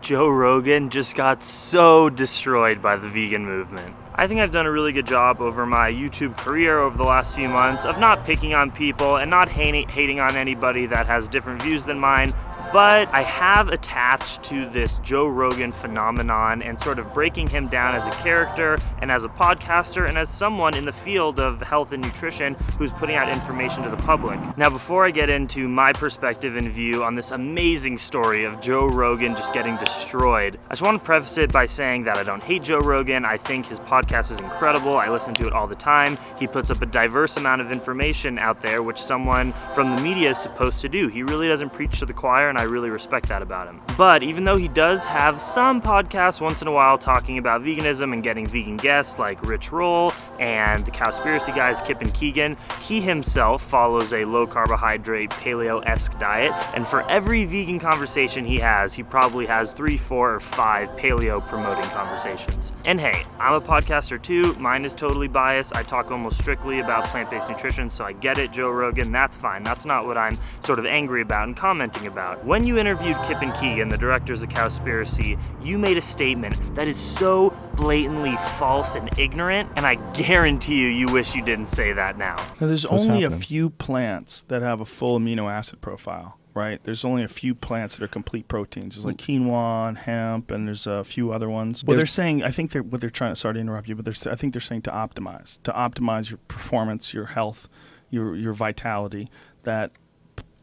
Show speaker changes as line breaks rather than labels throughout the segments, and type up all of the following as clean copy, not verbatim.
Joe Rogan just got so destroyed by the vegan movement. I think I've done a really good job over my YouTube career over the last few months of not picking on people and not hating on anybody that has different views than mine, but I have attached to this Joe Rogan phenomenon and sort of breaking him down as a character and as a podcaster and as someone in the field of health and nutrition who's putting out information to the public. Now, before I get into my perspective and view on this amazing story of Joe Rogan just getting destroyed, I just want to preface it by saying that I don't hate Joe Rogan. I think his podcast is incredible. I listen to it all the time. He puts up a diverse amount of information out there, which someone from the media is supposed to do. He really doesn't preach to the choir, and I really respect that about him. But even though he does have some podcasts once in a while talking about veganism and getting vegan guests like Rich Roll and the Cowspiracy guys, Kip and Keegan, he himself follows a low carbohydrate paleo-esque diet, and for every vegan conversation he has, he probably has 3, 4, or 5 paleo promoting conversations. And hey, I'm a podcaster too. Mine is totally biased. I talk almost strictly about plant-based nutrition, so I get it, Joe Rogan, that's fine. That's not what I'm sort of angry about and commenting about. When you interviewed Kip and Keegan, the directors of Cowspiracy, you made a statement that is so blatantly false and ignorant, and I guarantee you wish you didn't say that now.
Now, there's only a few plants that have a full amino acid profile, right? There's only a few plants that are complete proteins. There's like quinoa and hemp, and there's a few other ones. Well, they're saying, I think what they're trying to, sorry to interrupt you, but I think they're saying to optimize your performance, your health, your vitality, that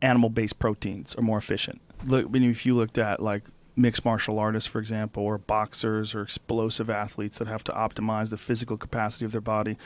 animal-based proteins are more efficient. Look, if you looked at like mixed martial artists, for example, or boxers or explosive athletes that have to optimize the physical capacity of their body,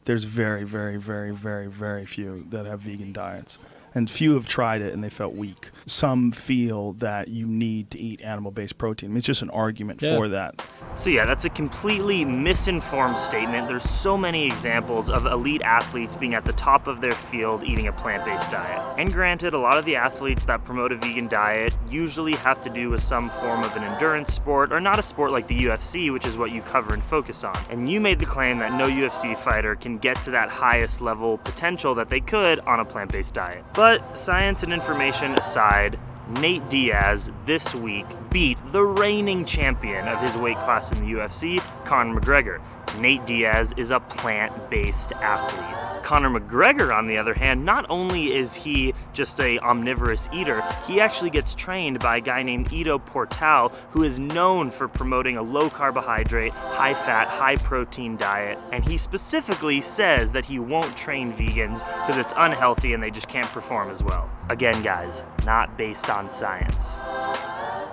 there's very, very, very, very, very few that have vegan diets. And few have tried it and they felt weak. Some feel that you need to eat animal-based protein. I mean, it's just an argument for that.
So yeah, that's a completely misinformed statement. There's so many examples of elite athletes being at the top of their field eating a plant-based diet. And granted, a lot of the athletes that promote a vegan diet usually have to do with some form of an endurance sport, or not a sport like the UFC, which is what you cover and focus on. And you made the claim that no UFC fighter can get to that highest level potential that they could on a plant-based diet. But science and information aside, Nate Diaz this week beat the reigning champion of his weight class in the UFC, Conor McGregor. Nate Diaz is a plant-based athlete. Conor McGregor, on the other hand, not only is he just a omnivorous eater, he actually gets trained by a guy named Ido Portal, who is known for promoting a low carbohydrate, high fat, high protein diet. And he specifically says that he won't train vegans because it's unhealthy and they just can't perform as well. Again, guys, not based on science.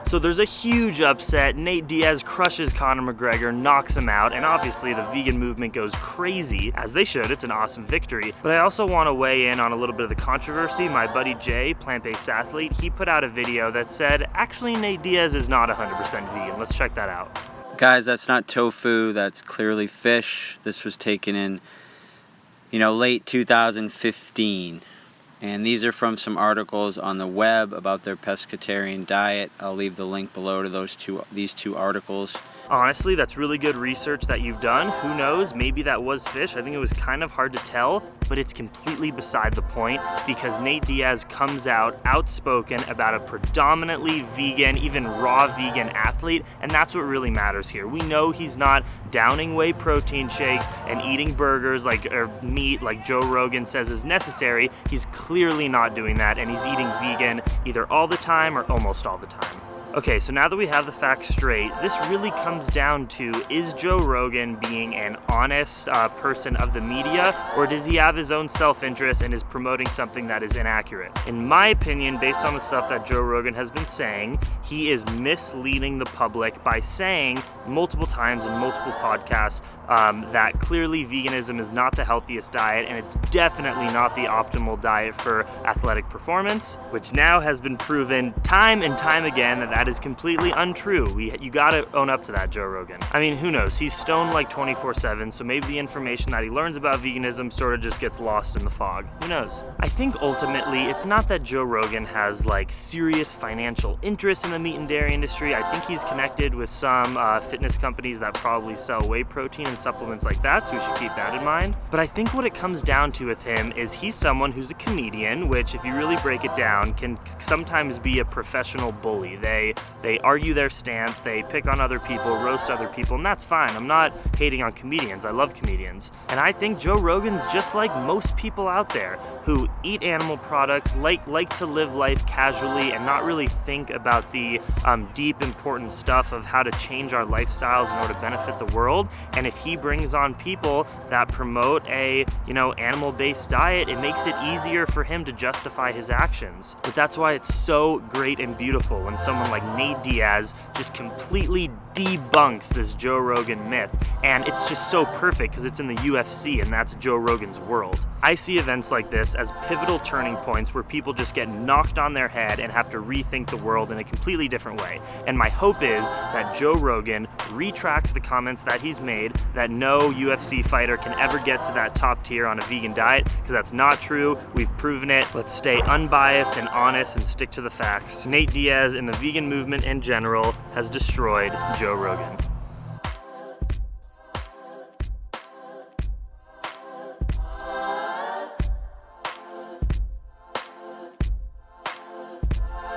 So there's a huge upset. Nate Diaz crushes Conor McGregor, knocks him out, and obviously the vegan movement goes crazy, as they should. It's an awesome victory. But I also want to weigh in on a little bit of the controversy. My buddy Jay, plant-based athlete, he put out a video that said, actually Nate Diaz is not 100% vegan. Let's check that out.
Guys, that's not tofu, that's clearly fish. This was taken in, late 2015. And these are from some articles on the web about their pescatarian diet. I'll leave the link below to these two articles.
Honestly, that's really good research that you've done. Who knows? Maybe that was fish. I think it was kind of hard to tell, but it's completely beside the point because Nate Diaz comes out outspoken about a predominantly vegan, even raw vegan athlete, and that's what really matters here. We know he's not downing whey protein shakes and eating burgers or meat like Joe Rogan says is necessary. He's clearly not doing that, and he's eating vegan either all the time or almost all the time. Okay, so now that we have the facts straight, this really comes down to, is Joe Rogan being an honest person of the media, or does he have his own self-interest and is promoting something that is inaccurate? In my opinion, based on the stuff that Joe Rogan has been saying, he is misleading the public by saying multiple times in multiple podcasts that clearly veganism is not the healthiest diet, and it's definitely not the optimal diet for athletic performance, which now has been proven time and time again that is completely untrue. You gotta own up to that, Joe Rogan. I mean, who knows? He's stoned like 24/7, so maybe the information that he learns about veganism sort of just gets lost in the fog. Who knows? I think ultimately, it's not that Joe Rogan has like serious financial interest in the meat and dairy industry. I think he's connected with some fitness companies that probably sell whey protein and supplements like that, so we should keep that in mind. But I think what it comes down to with him is he's someone who's a comedian, which if you really break it down, can sometimes be a professional bully. They They argue their stance, they pick on other people, roast other people, and that's fine. I'm not hating on comedians. I love comedians. And I think Joe Rogan's just like most people out there who eat animal products, like to live life casually and not really think about the deep, important stuff of how to change our lifestyles in order to benefit the world. And if he brings on people that promote a, animal-based diet, it makes it easier for him to justify his actions. But that's why it's so great and beautiful when someone like Nate Diaz just completely debunks this Joe Rogan myth. And it's just so perfect because it's in the UFC and that's Joe Rogan's world. I see events like this as pivotal turning points where people just get knocked on their head and have to rethink the world in a completely different way. And my hope is that Joe Rogan retracts the comments that he's made that no UFC fighter can ever get to that top tier on a vegan diet, because that's not true. We've proven it. Let's stay unbiased and honest and stick to the facts. Nate Diaz and the vegan movement in general has destroyed Joe Rogan.